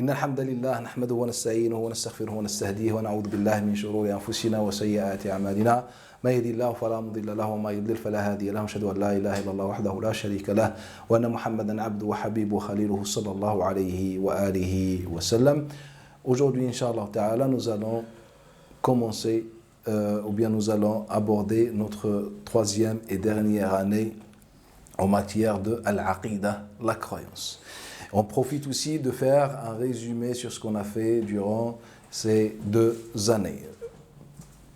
إن الحمد لله نحمده ونستعينه ونستغفره ونستهديه ونعوذ بالله من شرور أنفسنا وسيئات أعمالنا ما يهدي الله فلا مضل له وما يضلل فلا هادي له أشهد أن لا إله إلا الله وحده لا شريك له وأن محمدا عبده وحبيبه وخليله صلى الله عليه وآله وسلم. Aujourd'hui, Inch'Allah Ta'ala, nous allons commencer ou bien nous allons aborder notre troisième et dernière année en matière de Al-Aqidah, la croyance. On profite aussi de faire un résumé sur ce qu'on a fait durant ces 2 années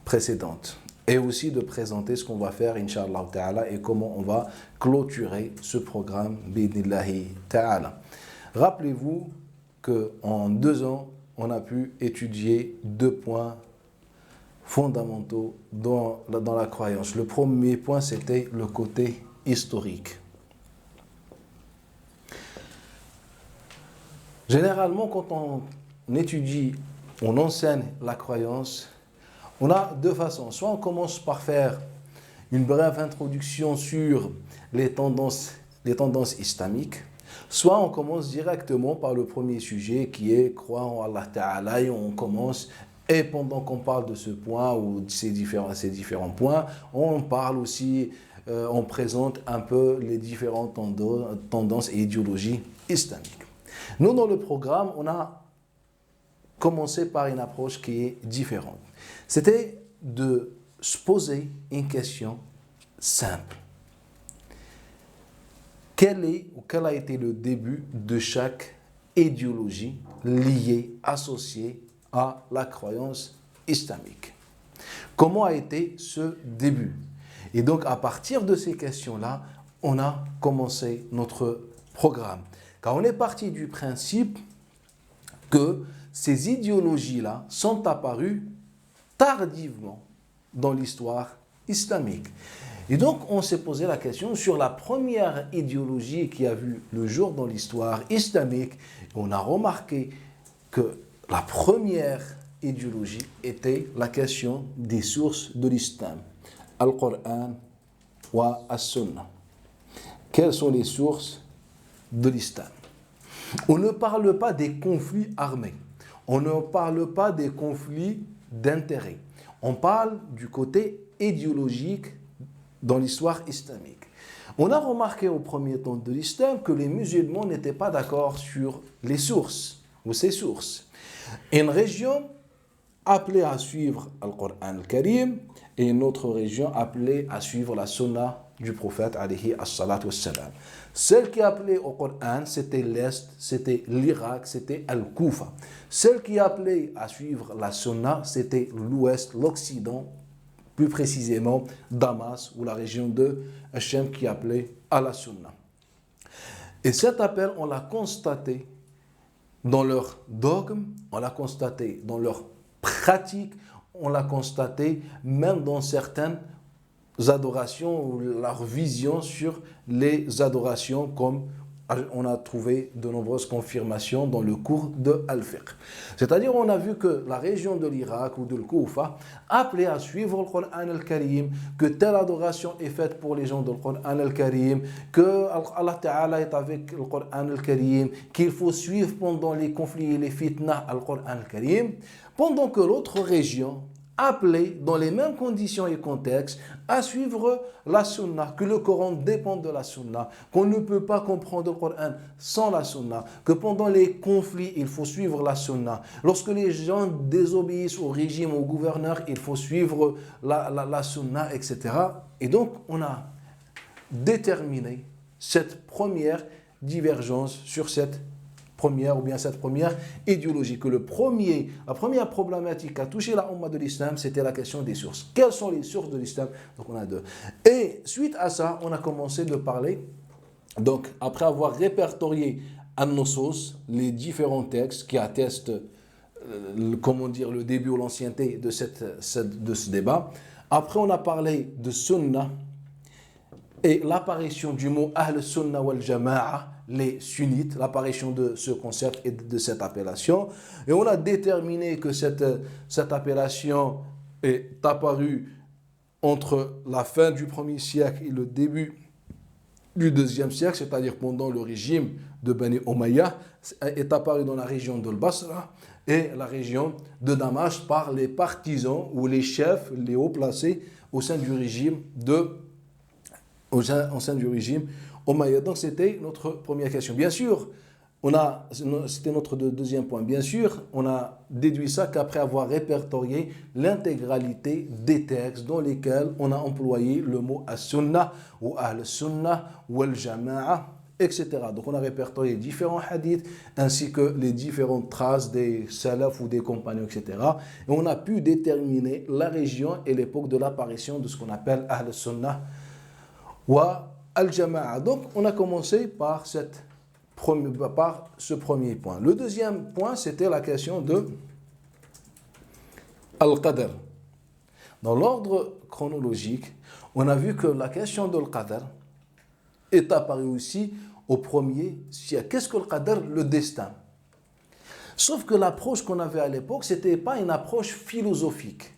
précédentes et aussi de présenter ce qu'on va faire, Inch'Allah Ta'ala, et comment on va clôturer ce programme, Bidnillahi Ta'ala. Rappelez-vous qu'en 2 ans, on a pu étudier 2 points fondamentaux dans la croyance. Le premier point, c'était le côté historique. Généralement, quand on étudie, on enseigne la croyance, on a 2 façons. Soit on commence par faire une brève introduction sur les tendances islamiques, soit on commence directement par le premier sujet qui est croire en Allah Ta'ala et on commence, et pendant qu'on parle de ce point ou de ces différents points, on parle aussi, on présente un peu les différentes tendances et idéologies islamiques. Nous, dans le programme, on a commencé par une approche qui est différente. C'était de se poser une question simple. Quel a été le début de chaque idéologie liée, associée à la croyance islamique? Comment a été ce début? Et donc, à partir de ces questions-là, on a commencé notre programme. Car on est parti du principe que ces idéologies-là sont apparues tardivement dans l'histoire islamique. Et donc, on s'est posé la question sur la première idéologie qui a vu le jour dans l'histoire islamique. On a remarqué que la première idéologie était la question des sources de l'islam. Al-Qur'an wa As-Sunnah. Quelles sont les sources de l'islam? On ne parle pas des conflits armés. On ne parle pas des conflits d'intérêt. On parle du côté idéologique dans l'histoire islamique. On a remarqué au premier temps de l'islam que les musulmans n'étaient pas d'accord sur les sources ou ces sources. Une région appelée à suivre Al-Qur'an al-Karim et une autre région appelée à suivre la Sunna du prophète alayhi as-salatu was-salam. Celle qui appelait au Coran, c'était l'Est, c'était l'Irak, c'était Al-Koufa. Celle qui appelait à suivre la Sunna, c'était l'Ouest, l'Occident, plus précisément Damas ou la région de Hachem qui appelait à la Sunna. Et cet appel, on l'a constaté dans leur dogme, on l'a constaté dans leur pratique, on l'a constaté même dans certaines adorations ou leur vision sur les adorations, comme on a trouvé de nombreuses confirmations dans le cours de Al-Fiqh. C'est-à-dire, on a vu que la région de l'Irak ou de l'Koufa appelait à suivre le Coran al-Karim, que telle adoration est faite pour les gens du Coran al-Karim, que Allah Ta'ala est avec le Coran al-Karim, qu'il faut suivre pendant les conflits et les fitnas le Coran al-Karim, pendant que l'autre région appelé dans les mêmes conditions et contextes à suivre la Sunna, que le Coran dépend de la Sunna, qu'on ne peut pas comprendre le Coran sans la Sunna, que pendant les conflits, il faut suivre la Sunna. Lorsque les gens désobéissent au régime, au gouverneur, il faut suivre la Sunna, etc. Et donc, on a déterminé cette première divergence sur cette première idéologie, que la première problématique à toucher la Ummah de l'islam, c'était la question des sources. Quelles sont les sources de l'islam? Donc on a 2. Et suite à ça, on a commencé de parler, donc après avoir répertorié an-nusus, les différents textes qui attestent, le début ou l'ancienneté de ce débat. Après, on a parlé de Sunnah et l'apparition du mot Ahl-Sunnah wal-Jama'a, les sunnites, l'apparition de ce concept et de cette appellation. Et on a déterminé que cette appellation est apparue entre la fin du 1er siècle et le début du 2e siècle, c'est-à-dire pendant le régime de Bani Umayya est apparu dans la région de Basra et la région de Damas par les partisans ou les chefs, les hauts placés au sein du régime Umayyad. Donc c'était notre première question. Bien sûr, c'était notre deuxième point. Bien sûr, on a déduit ça qu'après avoir répertorié l'intégralité des textes dans lesquels on a employé le mot as-sunnah ou al-sunnah ou al-jama'a, etc. Donc on a répertorié différents hadiths ainsi que les différentes traces des salafs ou des compagnons, etc. Et on a pu déterminer la région et l'époque de l'apparition de ce qu'on appelle al-sunnah ou al-jama'a. Donc on a commencé par ce premier point. Le deuxième point, c'était la question de Al-Qadr. Dans l'ordre chronologique, on a vu que la question de Al-Qadr est apparue aussi au premier siècle. Qu'est-ce que Al-Qadr? Le destin. Sauf que l'approche qu'on avait à l'époque, ce n'était pas une approche philosophique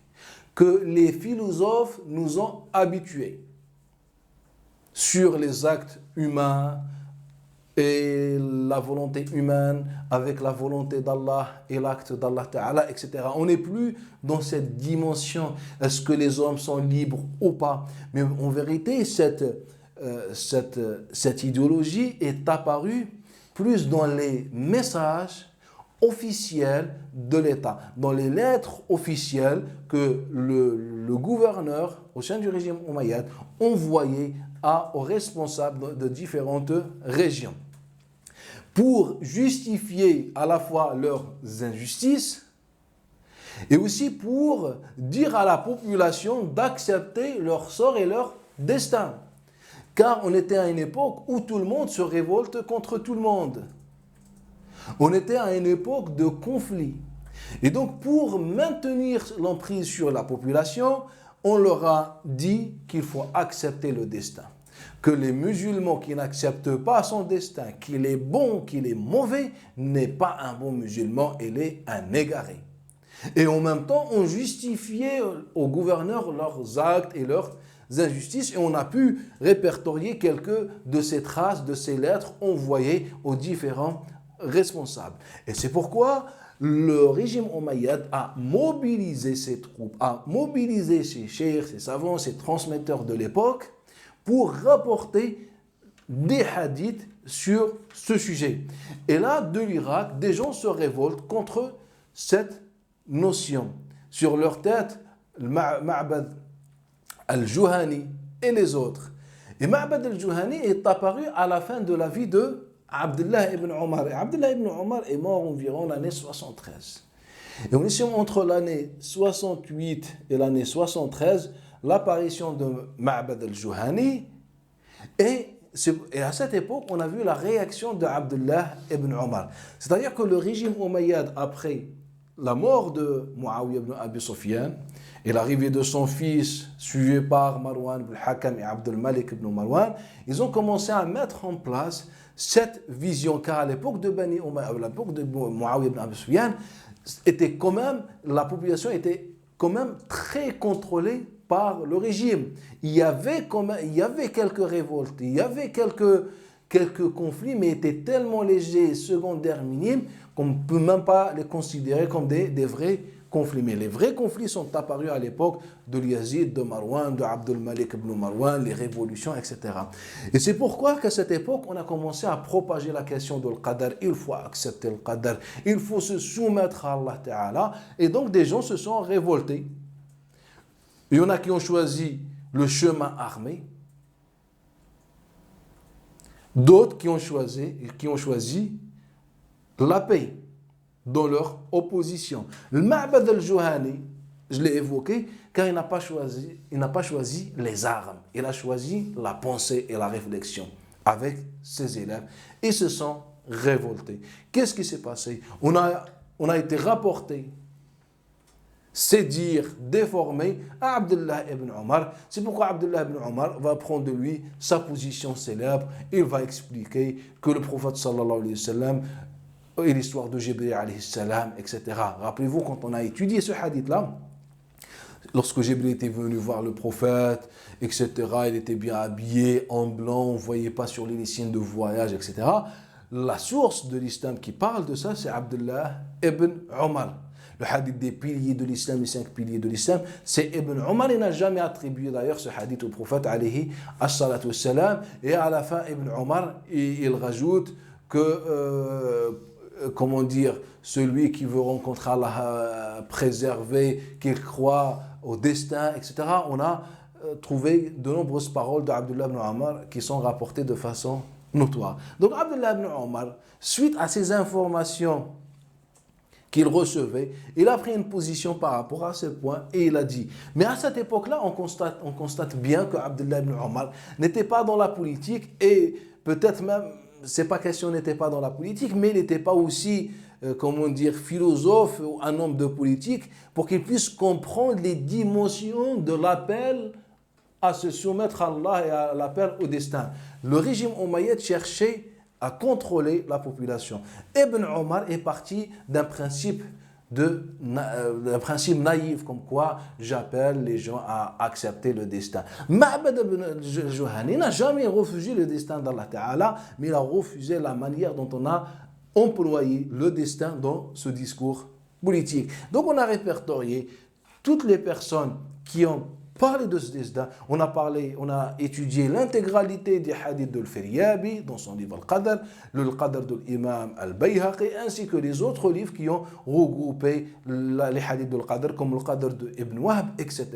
que les philosophes nous ont habitués sur les actes humains, et la volonté humaine avec la volonté d'Allah et l'acte d'Allah Ta'ala, etc. On n'est plus dans cette dimension, est-ce que les hommes sont libres ou pas? Mais en vérité, cette idéologie est apparue plus dans les messages officiels de l'État, dans les lettres officielles que le gouverneur au sein du régime Umayyad envoyait aux responsables de différentes régions pour justifier à la fois leurs injustices et aussi pour dire à la population d'accepter leur sort et leur destin. Car on était à une époque où tout le monde se révolte contre tout le monde. On était à une époque de conflit. Et donc pour maintenir l'emprise sur la population, on leur a dit qu'il faut accepter le destin. Que les musulmans qui n'acceptent pas son destin, qu'il est bon, qu'il est mauvais, n'est pas un bon musulman, il est un égaré. Et en même temps, on justifiait aux gouverneurs leurs actes et leurs injustices et on a pu répertorier quelques de ces traces, de ces lettres envoyées aux différents responsables. Et c'est pourquoi le régime Umayyad a mobilisé ses troupes, a mobilisé ses cheikhs, ses savants, ses transmetteurs de l'époque pour rapporter des hadiths sur ce sujet. Et là, de l'Irak, des gens se révoltent contre cette notion. Sur leur tête, le Ma'bad al-Juhani et les autres. Et Ma'bad al-Juhani est apparu à la fin de la vie de Abdullah ibn Omar. Et Abdullah ibn Omar est mort environ l'année 73. Et on est entre l'année 68 et l'année 73, l'apparition de Ma'bad al-Juhani. Et à cette époque, on a vu la réaction de Abdullah ibn Omar. C'est-à-dire que le régime Umayyad, après la mort de Muawiyah ibn Abi Sufyan et l'arrivée de son fils, suivi par Marwan ibn al-Hakam et Abdul Malik ibn Marwan, ils ont commencé à mettre en place cette vision, car à l'époque de Bani Umayyah, à l'époque de Muawiyah ibn Abi Sufyan, la population était quand même très contrôlée par le régime. Il y avait quelques révoltes, il y avait quelques conflits, mais étaient tellement légers, secondaires, minimes, qu'on ne peut même pas les considérer comme des vrais conflits. Mais les vrais conflits sont apparus à l'époque de Yazid, de Marwan, de Abdul Malik ibn Marwan, les révolutions, etc. Et c'est pourquoi qu'à cette époque, on a commencé à propager la question de l'Qadar. Il faut accepter le Qadar, il faut se soumettre à Allah Ta'ala. Et donc des gens se sont révoltés. Il y en a qui ont choisi le chemin armé, d'autres qui ont choisi la paix dans leur opposition. Le Ma'bad al-Juhani, je l'ai évoqué, car il n'a pas choisi les armes, il a choisi la pensée et la réflexion avec ses élèves. Ils se sont révoltés. Qu'est-ce qui s'est passé? On a été rapporté c'est dire déformé à Abdullah ibn Omar. C'est pourquoi Abdullah ibn Omar va prendre de lui sa position célèbre. Il va expliquer que le prophète sallallahu alayhi wa sallam et l'histoire de Jibril alayhi salam, etc. Rappelez-vous, quand on a étudié ce hadith-là, lorsque Jibril était venu voir le prophète, etc., il était bien habillé en blanc, on ne voyait pas sur lui les signes de voyage, etc. la source de l'islam qui parle de ça, c'est Abdullah ibn Omar. Le hadith des piliers de l'islam, les 5 piliers de l'islam, c'est Ibn Omar. Il n'a jamais attribué d'ailleurs ce hadith au prophète, alayhi as-salatu wassalam. Et à la fin, Ibn Omar, il rajoute que, comment dire, celui qui veut rencontrer Allah préservé, qu'il croit au destin, etc. On a trouvé de nombreuses paroles d'Abdullah ibn Omar qui sont rapportées de façon notoire. Donc Abdullah ibn Omar, suite à ces informations qu'il recevait, il a pris une position par rapport à ce point et il a dit. Mais à cette époque-là, on constate bien que Abdullah ibn Omar n'était pas dans la politique et peut-être même, c'est pas question n'était pas dans la politique, mais il n'était pas aussi, comment dire, philosophe ou un homme de politique pour qu'il puisse comprendre les dimensions de l'appel à se soumettre à Allah et à l'appel au destin. Le régime omeyyade cherchait à contrôler la population. Ibn Omar est parti d'un principe naïf, comme quoi j'appelle les gens à accepter le destin. Ma'bad ibn al-Juhani n'a jamais refusé le destin d'Allah Ta'ala, mais il a refusé la manière dont on a employé le destin dans ce discours politique. Donc on a répertorié toutes les personnes qui ont parlé de ce destin. On a étudié l'intégralité des hadiths de Al-Firyabi dans son livre Al-Qadr, le Qadr de l'imam Al-Bayhaqi, ainsi que les autres livres qui ont regroupé les hadiths de Al-Qadr, comme le Qadr de Ibn Wahb, etc.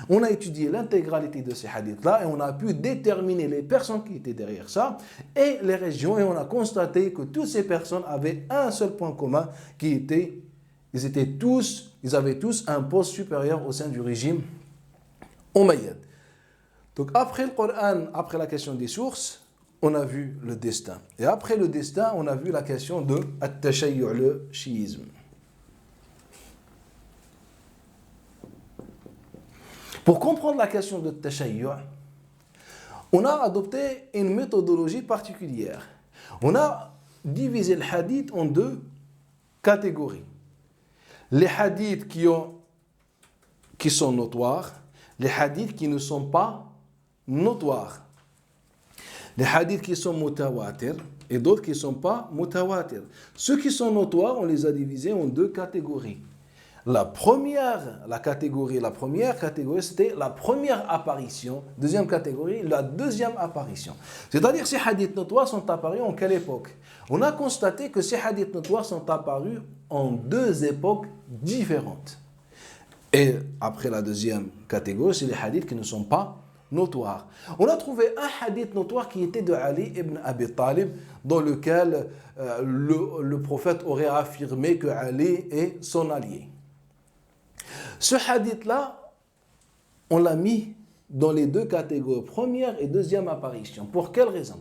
On a étudié l'intégralité de ces hadiths-là et on a pu déterminer les personnes qui étaient derrière ça et les régions, et on a constaté que toutes ces personnes avaient un seul point commun qui était, ils avaient tous un poste supérieur au sein du régime Omeyyade. Donc après le Coran, après la question des sources, on a vu le destin. Et après le destin, on a vu la question de at-tashayyu', le chiisme. Pour comprendre la question de tashayyu', on a adopté une méthodologie particulière. On a divisé le hadith en 2 catégories. Les hadiths qui sont notoires, les hadiths qui ne sont pas notoires. Les hadiths qui sont mutawatir et d'autres qui ne sont pas mutawatir. Ceux qui sont notoires, on les a divisés en 2 catégories. La première catégorie, c'était la première apparition. Deuxième catégorie, la deuxième apparition. C'est-à-dire, ces hadiths notoires sont apparus en quelle époque? On a constaté que ces hadiths notoires sont apparus en 2 époques différentes. Et après la deuxième catégorie, c'est les hadiths qui ne sont pas notoires. On a trouvé un hadith notoire qui était de Ali ibn Abi Talib, dans lequel le prophète aurait affirmé que Ali est son allié. Ce hadith-là, on l'a mis dans les 2 catégories, première et deuxième apparition. Pour quelle raison?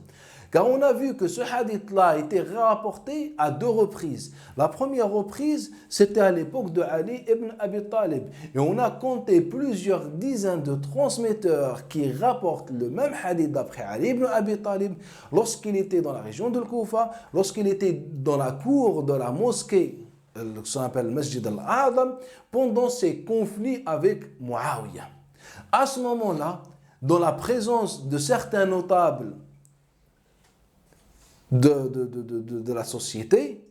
Car on a vu que ce hadith-là a été rapporté à 2 reprises. La première reprise, c'était à l'époque de Ali ibn Abi Talib. Et on a compté plusieurs dizaines de transmetteurs qui rapportent le même hadith d'après Ali ibn Abi Talib lorsqu'il était dans la région de Koufa, lorsqu'il était dans la cour de la mosquée, ce qu'on appelle le Masjid al-A'zam, pendant ses conflits avec Muawiyah. À ce moment-là, dans la présence de certains notables de la société,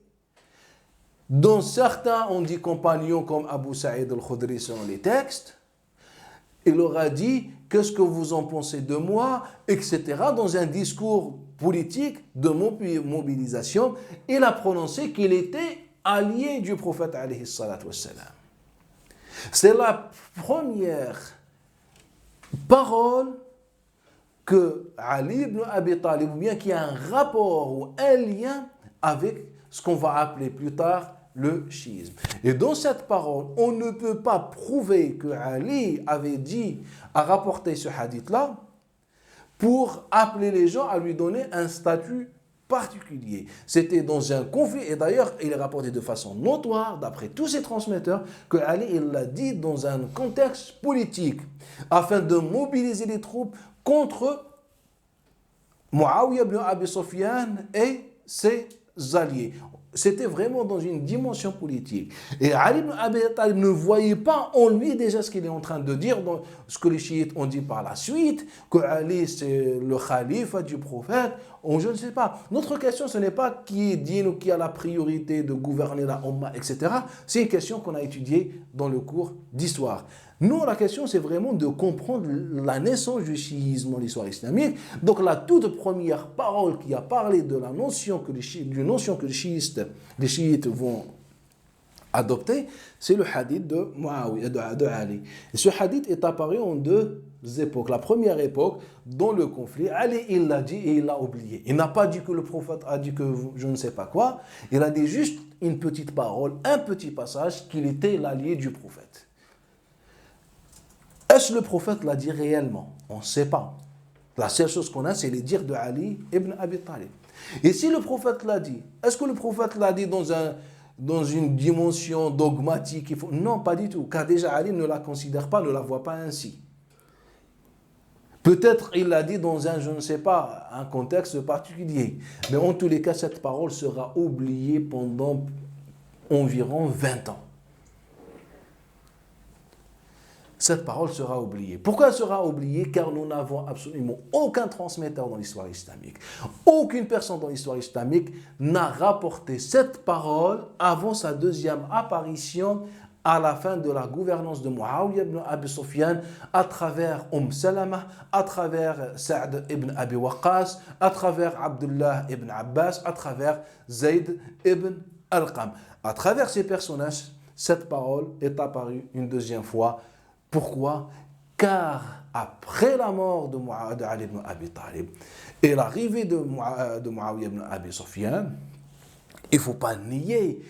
dont certains ont dit compagnons comme Abu Sa'id al-Khudri selon les textes, il leur a dit « Qu'est-ce que vous en pensez de moi ?» etc. Dans un discours politique de mobilisation, il a prononcé qu'il était allié du prophète alayhi salatu wassalam. C'est la première parole que Ali ibn Abi Talib, ou bien qui a un rapport ou un lien avec ce qu'on va appeler plus tard le chiisme. Et dans cette parole, on ne peut pas prouver que Ali a rapporté ce hadith-là pour appeler les gens à lui donner un statut particulier. C'était dans un conflit, et d'ailleurs, il est rapporté de façon notoire, d'après tous ses transmetteurs, que Ali, il l'a dit dans un contexte politique, afin de mobiliser les troupes contre Muawiyah ibn Abi Sufyan et ses alliés. c'était vraiment dans une dimension politique. Et Ali ibn Abi Talib ne voyait pas en lui déjà ce qu'il est en train de dire, dans ce que les chiites ont dit par la suite, que Ali c'est le khalife du prophète, ou je ne sais pas. Notre question, ce n'est pas qui est digne ou qui a la priorité de gouverner la Ummah, etc. C'est une question qu'on a étudiée dans le cours d'histoire. Nous, la question, c'est vraiment de comprendre la naissance du chiisme dans l'histoire islamique. Donc, la toute première parole qui a parlé de la notion que les chiites vont adopter, c'est le hadith de Muawiyah, de Ali. Et ce hadith est apparu en deux époques. La première époque, dans le conflit, Ali, il l'a dit et il l'a oublié. Il n'a pas dit que le prophète a dit que je ne sais pas quoi. Il a dit juste une petite parole, un petit passage, qu'il était l'allié du prophète. Est-ce que le prophète l'a dit réellement? On ne sait pas. La seule chose qu'on a, c'est les dires de Ali ibn Abi Talib. Et si le prophète l'a dit, est-ce que le prophète l'a dit dans une dimension dogmatique? Non, pas du tout. Car déjà, Ali ne la considère pas, ne la voit pas ainsi. Peut-être il l'a dit dans un, je ne sais pas, un contexte particulier. Mais en tous les cas, cette parole sera oubliée pendant environ 20 ans. Cette parole sera oubliée. Pourquoi elle sera oubliée? Car nous n'avons absolument aucun transmetteur dans l'histoire islamique. Aucune personne dans l'histoire islamique n'a rapporté cette parole avant sa deuxième apparition à la fin de la gouvernance de Muawiyah ibn Abi Sufyan, à travers Salama, à travers Sa'd ibn Abi Waqqas, à travers Abdullah ibn Abbas, à travers Zayd ibn Arqam. À travers ces personnages, cette parole est apparue une deuxième fois. Pourquoi? Car après la mort de Ali ibn Abi Talib et l'arrivée de Muawiyah ibn Abi Sufyan, il ne faut pas nier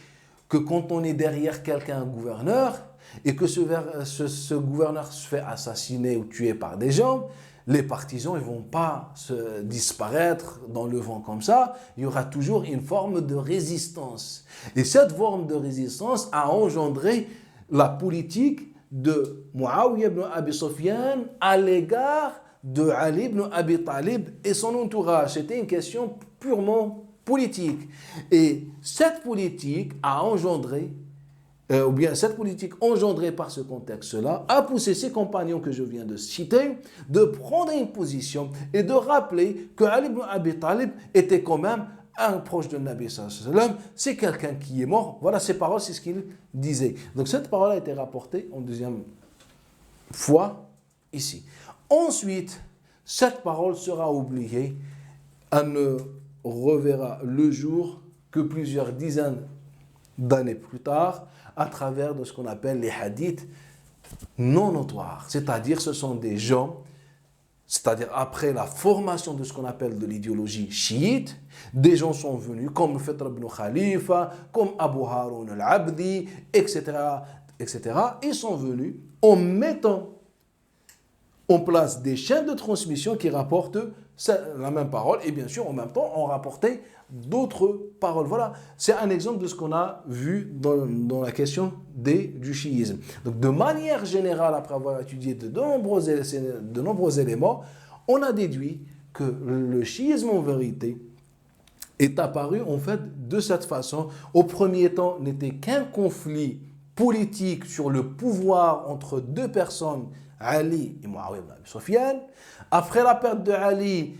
que quand on est derrière quelqu'un, un gouverneur, et que ce gouverneur se fait assassiner ou tuer par des gens, les partisans ne vont pas se disparaître dans le vent comme ça. Il y aura toujours une forme de résistance. Et cette forme de résistance a engendré la politique de Muawiyah ibn Abi Sufyan à l'égard de Ali ibn Abi Talib et son entourage. C'était une question purement politique. Et cette politique a engendré, cette politique engendrée par ce contexte-là, a poussé ses compagnons que je viens de citer de prendre une position et de rappeler que Ali ibn Abi Talib était quand même un proche de Nabi sallallahu alayhi wa sallam, c'est quelqu'un qui est mort. Voilà ces paroles, c'est ce qu'il disait. Donc cette parole a été rapportée en deuxième fois ici. Ensuite, cette parole sera oubliée. Elle ne reverra le jour que plusieurs dizaines d'années plus tard à travers de ce qu'on appelle les hadiths non notoires. C'est-à-dire ce sont des gens, c'est-à-dire après la formation de ce qu'on appelle de l'idéologie chiite, des gens sont venus comme Fitr ibn Khalifa, comme Abu Harun al-Abdi, etc., etc. Ils sont venus en mettant en place des chaînes de transmission qui rapportent la même parole et bien sûr en même temps on rapportait d'autres paroles. Voilà, c'est un exemple de ce qu'on a vu dans la question du chiisme. Donc de manière générale, après avoir étudié de nombreux éléments, on a déduit que le chiisme en vérité est apparu en fait de cette façon. Au premier temps, n'était qu'un conflit politique sur le pouvoir entre deux personnes, Ali et Muawiyah ibn Abi Sufyan. Après la perte de Ali,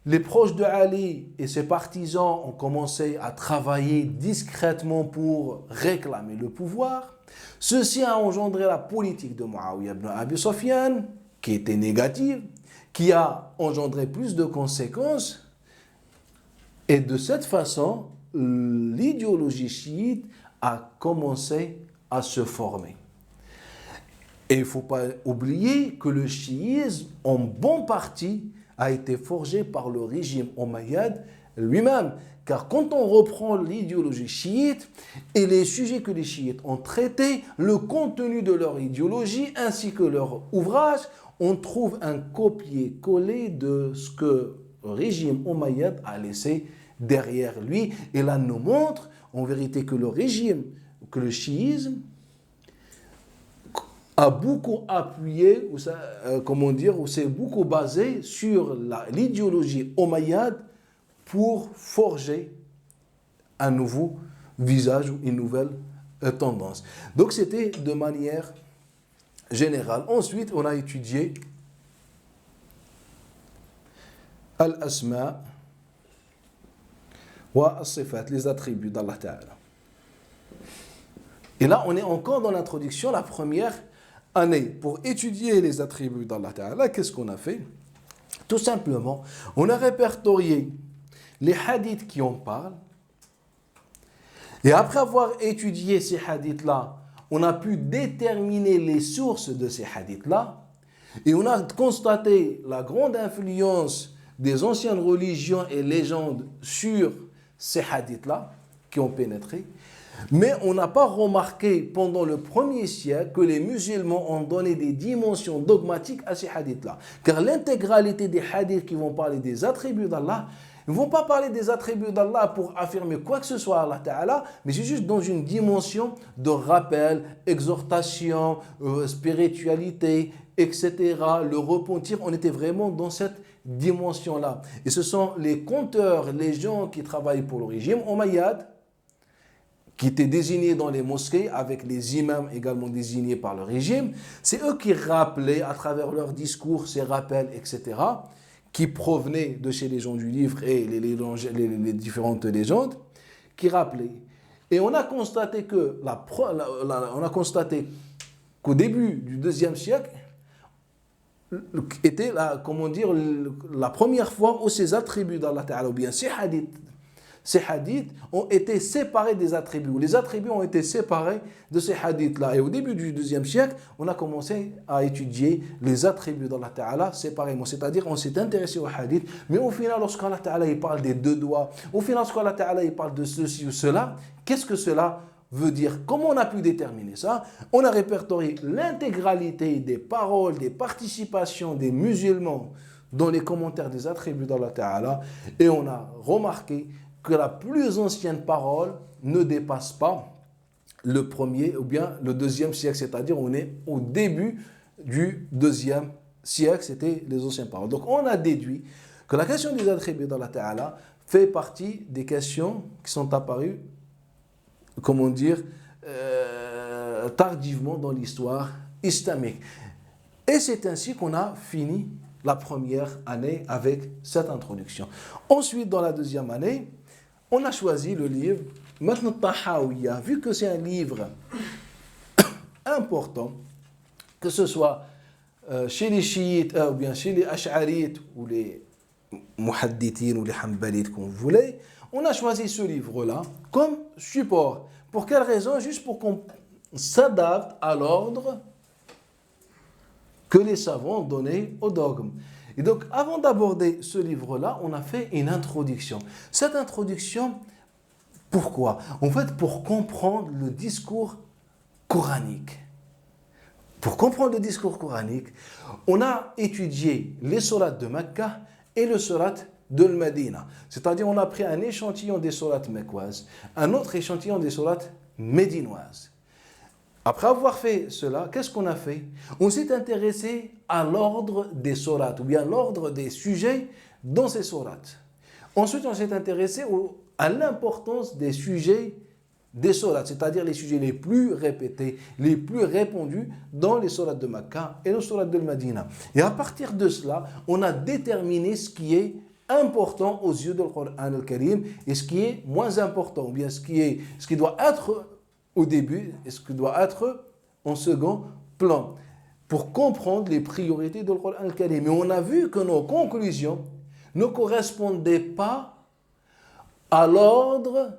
les proches de Ali et ses partisans ont commencé à travailler discrètement pour réclamer le pouvoir. Ceci a engendré la politique de Muawiyah ibn Abi Sufyan, qui était négative, qui a engendré plus de conséquences. Et de cette façon, l'idéologie chiite a commencé à se former. Et il ne faut pas oublier que le chiisme, en bonne partie, a été forgé par le régime omeyyade lui-même. Car quand on reprend l'idéologie chiite et les sujets que les chiites ont traités, le contenu de leur idéologie ainsi que leur ouvrage, on trouve un copier-coller de ce que le régime omeyyade a laissé derrière lui. Et là, nous montre en vérité que le chiisme a beaucoup appuyé, ou s'est beaucoup basé sur l'idéologie omeyyade pour forger un nouveau visage ou une nouvelle tendance. Donc c'était de manière générale. Ensuite, on a étudié al-asma wa as-sifat, les attributs d'Allah Ta'ala. Et là, on est encore dans l'introduction, la première année. Pour étudier les attributs d'Allah Ta'ala, qu'est-ce qu'on a fait? Tout simplement, on a répertorié les hadiths qui en parlent. Et après avoir étudié ces hadiths-là, on a pu déterminer les sources de ces hadiths-là. Et on a constaté la grande influence des anciennes religions et légendes sur ces hadiths-là qui ont pénétré. Mais on n'a pas remarqué pendant le premier siècle que les musulmans ont donné des dimensions dogmatiques à ces hadiths-là. Car l'intégralité des hadiths qui vont parler des attributs d'Allah, ils ne vont pas parler des attributs d'Allah pour affirmer quoi que ce soit à Allah Ta'ala, mais c'est juste dans une dimension de rappel, exhortation, spiritualité, etc. Le repentir, on était vraiment dans cette dimension-là. Et ce sont les conteurs, les gens qui travaillent pour le régime omeyyade, qui étaient désignés dans les mosquées avec les imams également désignés par le régime. C'est eux qui rappelaient à travers leurs discours, ces rappels, etc., qui provenaient de chez les gens du livre et les différentes légendes, qui rappelaient. Et on a constaté qu'au début du IIe siècle, était la première fois où ces attributs d'Allah Ta'ala, ou bien ces hadiths ont été séparés des attributs. Les attributs ont été séparés de ces hadiths-là. Et au début du IIe siècle, on a commencé à étudier les attributs d'Allah Ta'ala séparément. C'est-à-dire, on s'est intéressé aux hadiths, mais au final, lorsqu'Allah Ta'ala il parle des deux doigts, au final, lorsqu'Allah Ta'ala il parle de ceci ou cela, qu'est-ce que cela veut dire? Comment on a pu déterminer ça? On a répertorié l'intégralité des paroles, des participations des musulmans dans les commentaires des attributs d'Allah Ta'ala, et on a remarqué que la plus ancienne parole ne dépasse pas le premier ou bien le deuxième siècle, c'est-à-dire on est au début du deuxième siècle, c'était les anciennes paroles. Donc on a déduit que la question des attributs d'Allah Ta'ala fait partie des questions qui sont apparues, comment dire, tardivement dans l'histoire islamique. Et c'est ainsi qu'on a fini la première année avec cette introduction. Ensuite, dans la deuxième année, on a choisi le livre Matn al-Tahawiyya, vu que c'est un livre important, que ce soit chez les chiites ou bien chez les ash'arites ou les muhaddithin ou les hanbalites, comme vous voulez, on a choisi ce livre-là comme support. Pour quelle raison? Juste pour qu'on s'adapte à l'ordre que les savants ont donné au dogme. Et donc, avant d'aborder ce livre-là, on a fait une introduction. Cette introduction, pourquoi? En fait, pour comprendre le discours coranique. Pour comprendre le discours coranique, on a étudié les sourates de Mecca et le sourate de Medina. C'est-à-dire, on a pris un échantillon des sourates mecquoises, un autre échantillon des sourates médinoises. Après avoir fait cela, qu'est-ce qu'on a fait? On s'est intéressé à l'ordre des sourates, ou bien l'ordre des sujets dans ces sourates. Ensuite, on s'est intéressé à l'importance des sujets des sourates, c'est-à-dire les sujets les plus répétés, les plus répandus dans les sourates de Mecca et les sourates de Medina. Et à partir de cela, on a déterminé ce qui est important aux yeux du Coran al-Karim et ce qui est moins important, ou bien ce qui doit être au début et ce qui doit être en second plan, pour comprendre les priorités du Coran al-Karim. Mais on a vu que nos conclusions ne correspondaient pas à l'ordre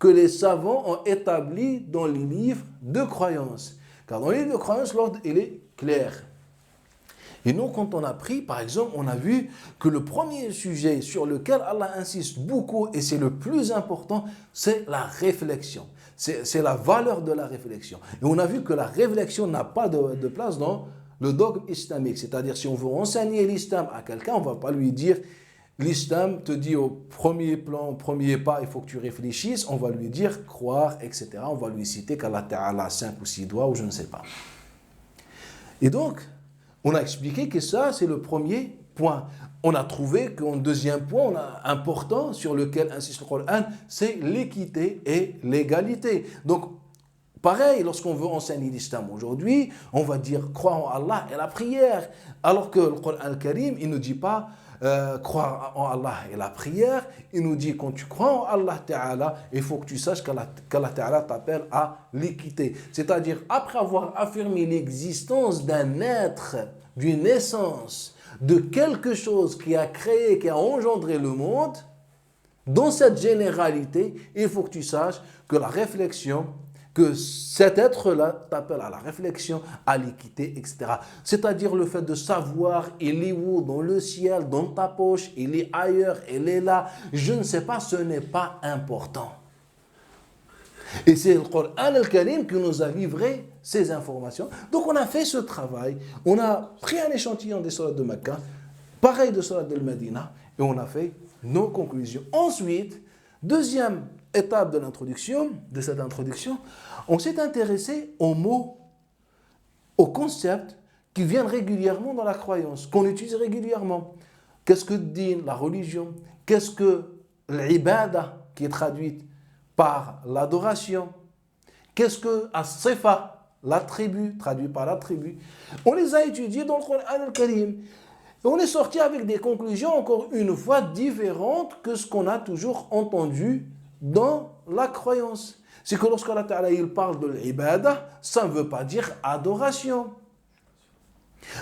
que les savants ont établi dans les livres de croyance. Car dans les livres de croyance, l'ordre, il est clair. Et nous, quand on a pris, par exemple, on a vu que le premier sujet sur lequel Allah insiste beaucoup, et c'est le plus important, c'est la réflexion. C'est la valeur de la réflexion. Et on a vu que la réflexion n'a pas de place dans le dogme islamique. C'est-à-dire, si on veut enseigner l'islam à quelqu'un, on ne va pas lui dire l'islam te dit au premier plan, au premier pas, il faut que tu réfléchisses. On va lui dire croire, etc. On va lui citer qu'Allah Ta'ala a 5 ou 6 doigts, ou je ne sais pas. Et donc, on a expliqué que ça, c'est le premier point. On a trouvé qu'un deuxième point important sur lequel insiste le Coran, c'est l'équité et l'égalité. Donc, pareil, lorsqu'on veut enseigner l'islam aujourd'hui, on va dire croire en Allah et la prière. Alors que le Coran al-Karim, il ne dit pas croire en Allah et la prière. Il nous dit quand tu crois en Allah Ta'ala, il faut que tu saches qu'Allah Ta'ala t'appelle à l'équité. C'est-à-dire, après avoir affirmé l'existence d'un être, d'une essence, de quelque chose qui a créé, qui a engendré le monde, dans cette généralité, il faut que tu saches que la réflexion, que cet être-là t'appelle à la réflexion, à l'équité, etc. C'est-à-dire le fait de savoir, il est où, dans le ciel, dans ta poche, il est ailleurs, il est là, je ne sais pas, ce n'est pas important. Et c'est le Coran al-Karim qui nous a livré ces informations. Donc on a fait ce travail, on a pris un échantillon des sourates de Mecca, pareil de sourates de Medina, et on a fait nos conclusions. Ensuite, deuxième étape de l'introduction, de cette introduction, on s'est intéressé aux mots, aux concepts qui viennent régulièrement dans la croyance, qu'on utilise régulièrement. Qu'est-ce que din, la religion? Qu'est-ce que l'ibada, qui est traduite par l'adoration? Qu'est-ce que as-sifa, l'attribut, traduit par l'attribut? On les a étudiés dans le Coran al-Karim. Et on est sorti avec des conclusions, encore une fois, différentes que ce qu'on a toujours entendu dans la croyance. C'est que lorsqu'Allah Ta'ala il parle de l'ibada, ça ne veut pas dire adoration.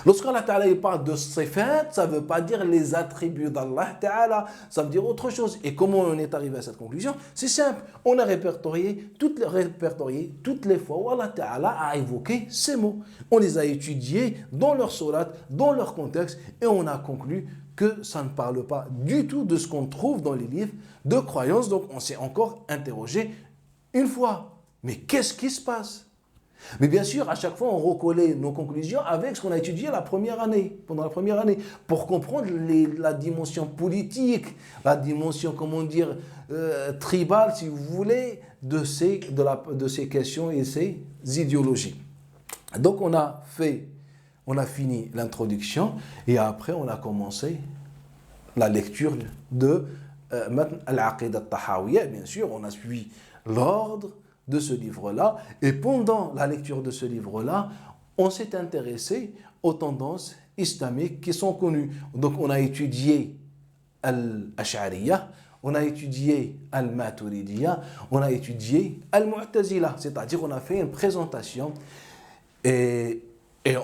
Lorsqu'Allah Ta'ala il parle de sifat, ça ne veut pas dire les attributs d'Allah Ta'ala, ça veut dire autre chose. Et comment on est arrivé à cette conclusion? C'est simple, on a répertorié toutes les fois où Allah Ta'ala a évoqué ces mots. On les a étudiés dans leur sourate, dans leur contexte, et on a conclu que ça ne parle pas du tout de ce qu'on trouve dans les livres de croyance. Donc on s'est encore interrogé une fois. Mais qu'est-ce qui se passe? Mais bien sûr, à chaque fois, on recollait nos conclusions avec ce qu'on a étudié pendant la première année, pour comprendre la dimension politique, la dimension, comment dire, tribale, si vous voulez, de ces questions et ces idéologies. Donc on a fini l'introduction et après on a commencé la lecture de Matn al-Aqidah al-Tahawiyya. Bien sûr, on a suivi l'ordre de ce livre-là. Et pendant la lecture de ce livre-là, on s'est intéressé aux tendances islamiques qui sont connues. Donc on a étudié al-Ash'ariyya, on a étudié al-Maturidiyya, on a étudié al-Mu'tazila. C'est-à-dire on a fait une présentation et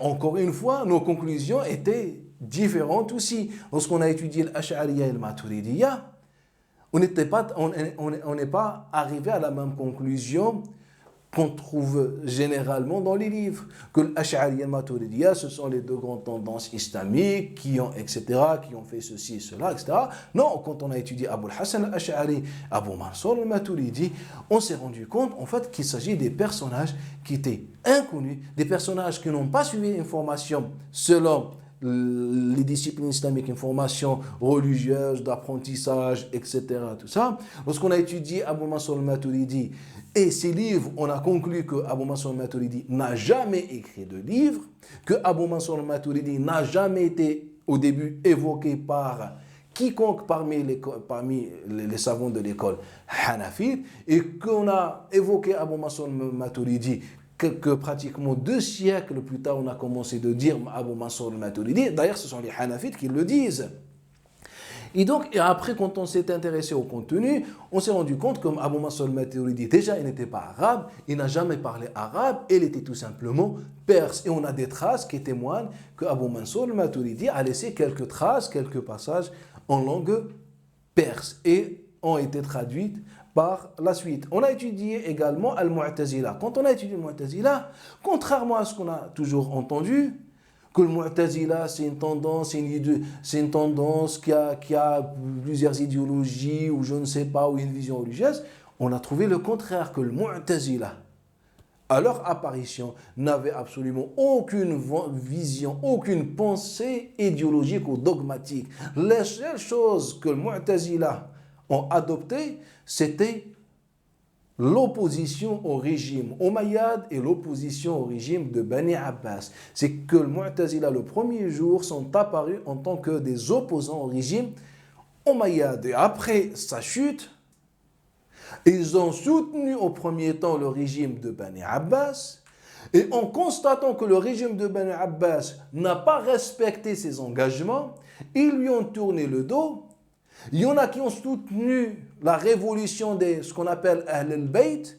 encore une fois, nos conclusions étaient différentes aussi. Lorsqu'on a étudié al-Ash'ariyya et al-Maturidiyya, on n'est pas arrivé à la même conclusion qu'on trouve généralement dans les livres. Que l'Ash'ari et al-Maturidiyya, ce sont les deux grandes tendances islamiques qui ont fait ceci et cela, etc. Non, quand on a étudié Abu al-Hassan al-Ash'ari, Abu Mansur al-Maturidi, on s'est rendu compte en fait qu'il s'agit des personnages qui étaient inconnus, des personnages qui n'ont pas suivi une formation selon les disciplines islamiques, une formation religieuse, d'apprentissage, etc. Tout ça. Lorsqu'on a étudié Abu Mansur al-Maturidi et ses livres, on a conclu que Abu Mansur al-Maturidi n'a jamais écrit de livre, que Abu Mansur al-Maturidi n'a jamais été au début évoqué par quiconque parmi les savants de l'école Hanafite, et qu'on a évoqué Abu Mansur al-Maturidi que pratiquement 2 siècles plus tard, on a commencé de dire Abu Mansur al-Maturidi. D'ailleurs, ce sont les Hanafites qui le disent. Et donc, après, quand on s'est intéressé au contenu, on s'est rendu compte que Abu Mansur al-Maturidi, déjà, il n'était pas arabe, il n'a jamais parlé arabe, il était tout simplement perse. Et on a des traces qui témoignent que Abu Mansur al-Maturidi a laissé quelques traces, quelques passages en langue perse et ont été traduites par la suite. On a étudié également Al-Mu'tazila. Quand on a étudié le Mu'tazila, contrairement à ce qu'on a toujours entendu, que le Mu'tazila c'est une tendance, qui a plusieurs idéologies ou je ne sais pas, ou une vision religieuse, on a trouvé le contraire, que le Mu'tazila, à leur apparition, n'avait absolument aucune vision, aucune pensée idéologique ou dogmatique. Les seules choses que le Mu'tazila ont adoptées, c'était l'opposition au régime Omeyyade et l'opposition au régime de Bani Abbas. C'est que le Mu'tazila, le premier jour, sont apparus en tant que des opposants au régime Omeyyade. Et après sa chute, ils ont soutenu au premier temps le régime de Bani Abbas. Et en constatant que le régime de Bani Abbas n'a pas respecté ses engagements, ils lui ont tourné le dos. Il y en a qui ont soutenu la révolution de ce qu'on appelle Ahl al-Bayt,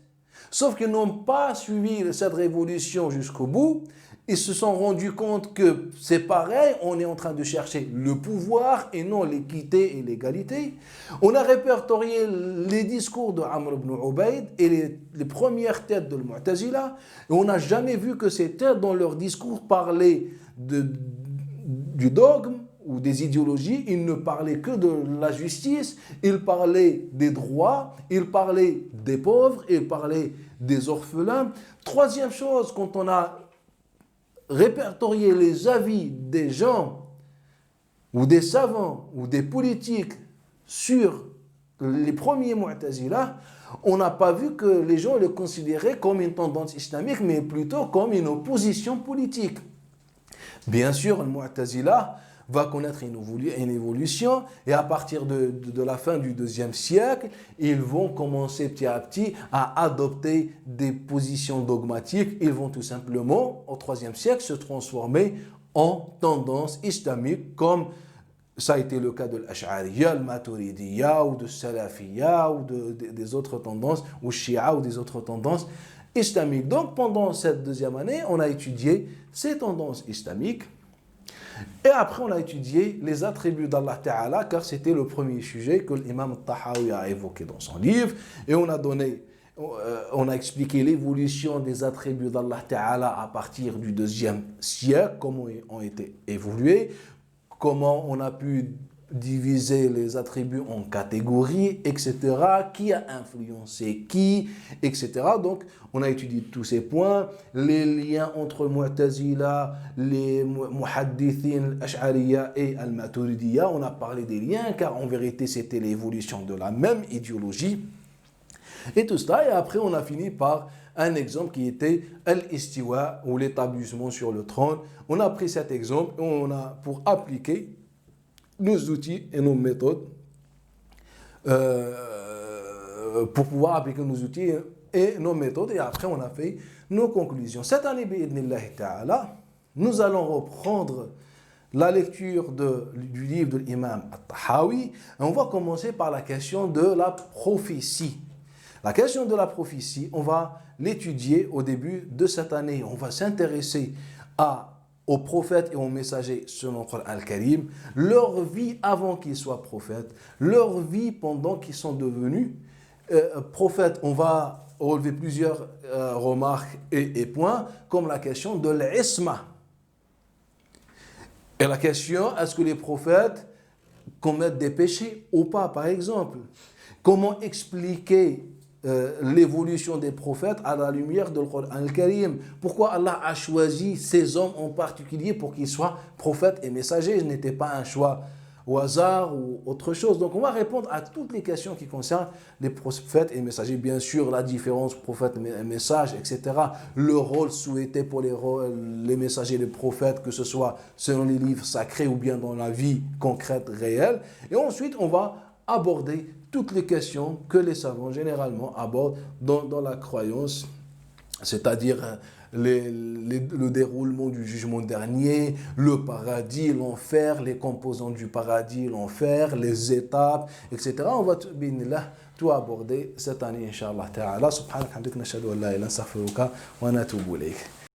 sauf qu'ils n'ont pas suivi cette révolution jusqu'au bout. Ils se sont rendus compte que c'est pareil, on est en train de chercher le pouvoir et non l'équité et l'égalité. On a répertorié les discours de Amr ibn Ubayd et les premières têtes de Mu'tazila, et on n'a jamais vu que ces têtes dans leurs discours parlaient du dogme ou des idéologies. Ils ne parlaient que de la justice, ils parlaient des droits, ils parlaient des pauvres, ils parlaient des orphelins. Troisième chose, quand on a répertorier les avis des gens ou des savants ou des politiques sur les premiers Mu'tazila, on n'a pas vu que les gens le considéraient comme une tendance islamique, mais plutôt comme une opposition politique. Bien sûr, le Mu'tazila va connaître une évolution, et à partir de la fin du IIe siècle, ils vont commencer petit à petit à adopter des positions dogmatiques. Ils vont tout simplement, au IIIe siècle, se transformer en tendance islamique, comme ça a été le cas de l'Ash'ariyya, le Maturidiyya, ou de Salafiyya, ou des autres tendances, ou Shia, ou des autres tendances islamiques. Donc, pendant cette deuxième année, on a étudié ces tendances islamiques. Et après, on a étudié les attributs d'Allah Ta'ala, car c'était le premier sujet que l'imam Tahawi a évoqué dans son livre. Et on a expliqué l'évolution des attributs d'Allah Ta'ala à partir du IIe siècle, comment ils ont été évolués, comment on a pu diviser les attributs en catégories, etc., qui a influencé qui, etc. Donc, on a étudié tous ces points, les liens entre Mu'tazila, les Muhaddithin, Ash'ariyya et Al-Maturidiyya. On a parlé des liens, car en vérité, c'était l'évolution de la même idéologie. Et tout cela, et après, on a fini par un exemple qui était Al-Istiwa, ou l'établissement sur le trône. On a pris cet exemple, et on a, pour appliquer nos outils et nos méthodes, pour pouvoir appliquer nos outils et nos méthodes, et après on a fait nos conclusions. Cette année, bi'idnillahi ta'ala, nous allons reprendre la lecture du livre de l'imam At-Tahawi, et on va commencer par la question de la prophétie. La question de la prophétie, on va l'étudier au début de cette année. On va s'intéresser aux prophètes et aux messagers selon le Coran al-Karim, leur vie avant qu'ils soient prophètes, leur vie pendant qu'ils sont devenus prophètes. On va relever plusieurs remarques et points, comme la question de l'isma. Et la question, est-ce que les prophètes commettent des péchés ou pas, par exemple? Comment expliquer l'évolution des prophètes à la lumière de Coran al-Karim? Pourquoi Allah a choisi ces hommes en particulier pour qu'ils soient prophètes et messagers? Ce n'était pas un choix au hasard ou autre chose. Donc on va répondre à toutes les questions qui concernent les prophètes et messagers. Bien sûr, la différence prophète et message, etc. Le rôle souhaité pour les messagers et les prophètes, que ce soit selon les livres sacrés ou bien dans la vie concrète, réelle. Et ensuite, on va aborder toutes les questions que les savants généralement abordent dans la croyance, c'est-à-dire le déroulement du jugement dernier, le paradis, l'enfer, les composants du paradis, l'enfer, les étapes, etc. On va tout aborder cette année, Inch'Allah Ta'ala. Subhanaka hamdika nashhadu an la ilaha illa anta astaghfiruka wa natubu ilayk.